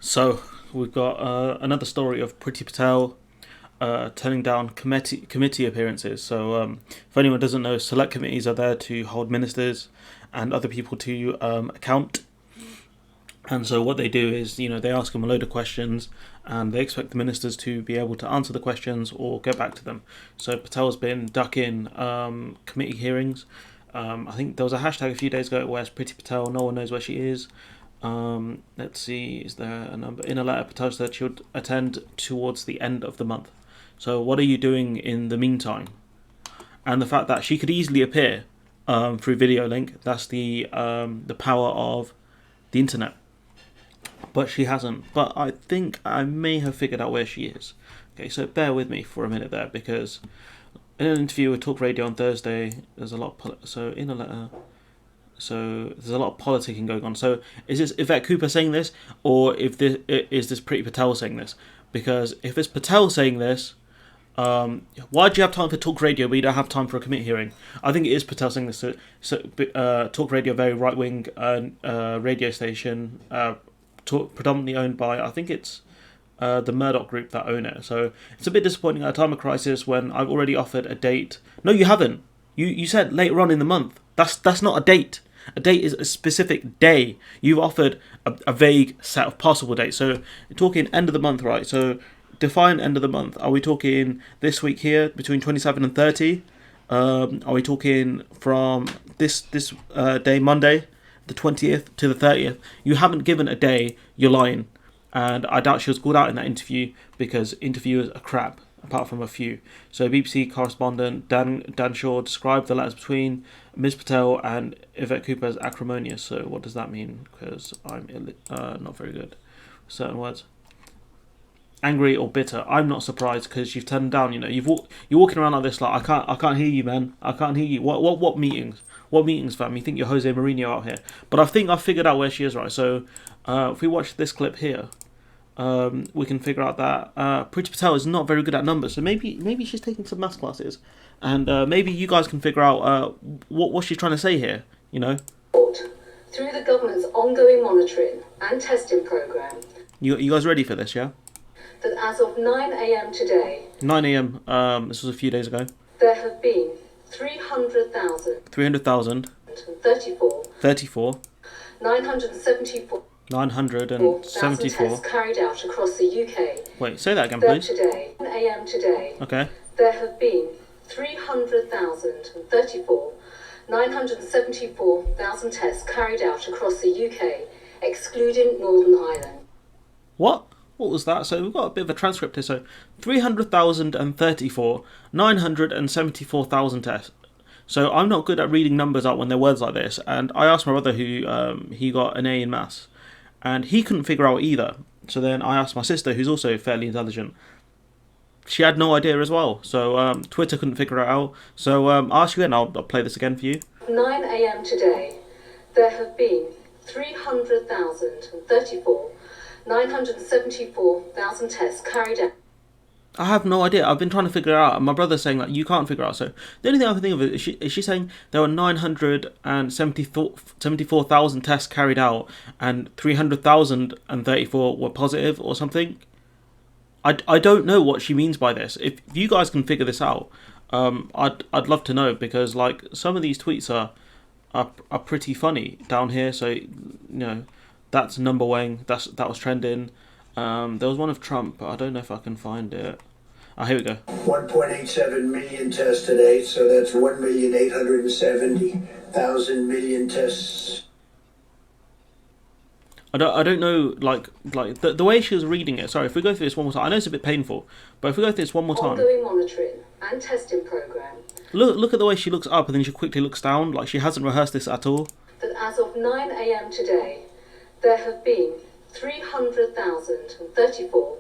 So we've got another story of Priti Patel turning down committee appearances. So if anyone doesn't know, select committees are there to hold ministers and other people to account. And so what they do is, they ask them a load of questions, and they expect the ministers to be able to answer the questions or get back to them. So Patel's been ducking committee hearings. I think there was a hashtag a few days ago, where's Priti Patel? No one knows where she is. Let's see, is there a number? In a letter, Patel said she would attend towards the end of the month. So what are you doing in the meantime? And the fact that she could easily appear through video link, that's the power of the internet. But she hasn't. But I think I may have figured out where she is. Okay, so bear with me for a minute there, because in an interview with Talk Radio on Thursday, there's a lot of there's a lot of politicking going on. So is this Yvette Cooper saying this, or is this Priti Patel saying this? Because if it's Patel saying this, why do you have time for Talk Radio but you don't have time for a committee hearing? I think it is Patel saying this. So Talk Radio, very right wing radio station, predominantly owned by, I think it's the Murdoch Group that own it. So it's a bit disappointing at a time of crisis when I've already offered a date. No, you haven't. You said later on in the month. That's not a date. A date is a specific day. You've offered a vague set of possible dates. So you're talking end of the month, right? So define end of the month. Are we talking this week here between 27 and 30? Are we talking from this day, Monday, the 20th to the 30th? You haven't given a day. You're lying. And I doubt she was called out in that interview because interviewers are crap, apart from a few. So BBC correspondent Dan Shaw described the letters between Ms. Patel and Yvette Cooper as acrimonious. So what does that mean? Because I'm not very good with certain words. Angry or bitter. I'm not surprised because you've turned down. You're walking around like this, like I can't hear you, man. I can't hear you. What meetings? What meetings, fam? You think you're Jose Mourinho out here? But I think I've figured out where she is, right? So if we watch this clip here, we can figure out that Priti Patel is not very good at numbers. So maybe she's taking some maths classes, and maybe you guys can figure out what she's trying to say here. Through the government's ongoing monitoring and testing programme. You guys ready for this? Yeah. That as of 9 a.m. today. 9 a.m. This was a few days ago. There have been 300,000. 300,000. 34. 974. 974 tests carried out across the UK. Wait, say that again, please. Today, 9 a.m. today. Okay. There have been 300,034. 974,000 tests carried out across the UK, excluding Northern Ireland. What? What was that? So we've got a bit of a transcript here. So 300,034, 974,000 tests. So I'm not good at reading numbers out when they're words like this. And I asked my brother who he got an A in maths, and he couldn't figure out either. So then I asked my sister, who's also fairly intelligent. She had no idea as well. So Twitter couldn't figure it out. So I'll ask you again. I'll play this again for you. 9 a.m. today, there have been 300,034. 974,000 tests carried out. I have no idea. I've been trying to figure it out, and my brother's saying that you can't figure it out. So the only thing I can think of is she saying there were 974,000 tests carried out, and 300,034 were positive or something. I don't know what she means by this. If you guys can figure this out, I'd love to know, because like some of these tweets are pretty funny down here. So that's number weighing. That was trending. There was one of Trump, but I don't know if I can find it. Here we go. 1.87 million tests today, so that's 1,870,000 million tests. I don't know, like the way she was reading it. Sorry, if we go through this one more time, I know it's a bit painful, but if we go through this one more time. Ongoing monitoring and testing program. Look at the way she looks up and then she quickly looks down, like she hasn't rehearsed this at all. That as of 9 a.m. today, there have been 300,034.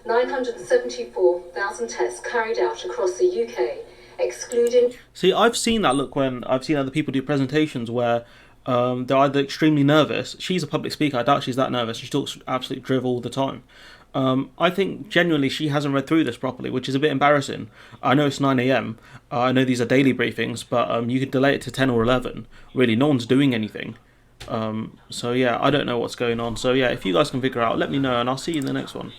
974,000 tests carried out across the UK, excluding. See, I've seen that look when I've seen other people do presentations where they're either extremely nervous. She's a public speaker. I doubt she's that nervous. She talks absolute drivel all the time. I think genuinely she hasn't read through this properly, which is a bit embarrassing. I know it's 9 a.m. I know these are daily briefings, but you could delay it to 10 or 11. Really, no one's doing anything. So yeah, I don't know what's going on. So yeah, if you guys can figure out, let me know, and I'll see you in the next one.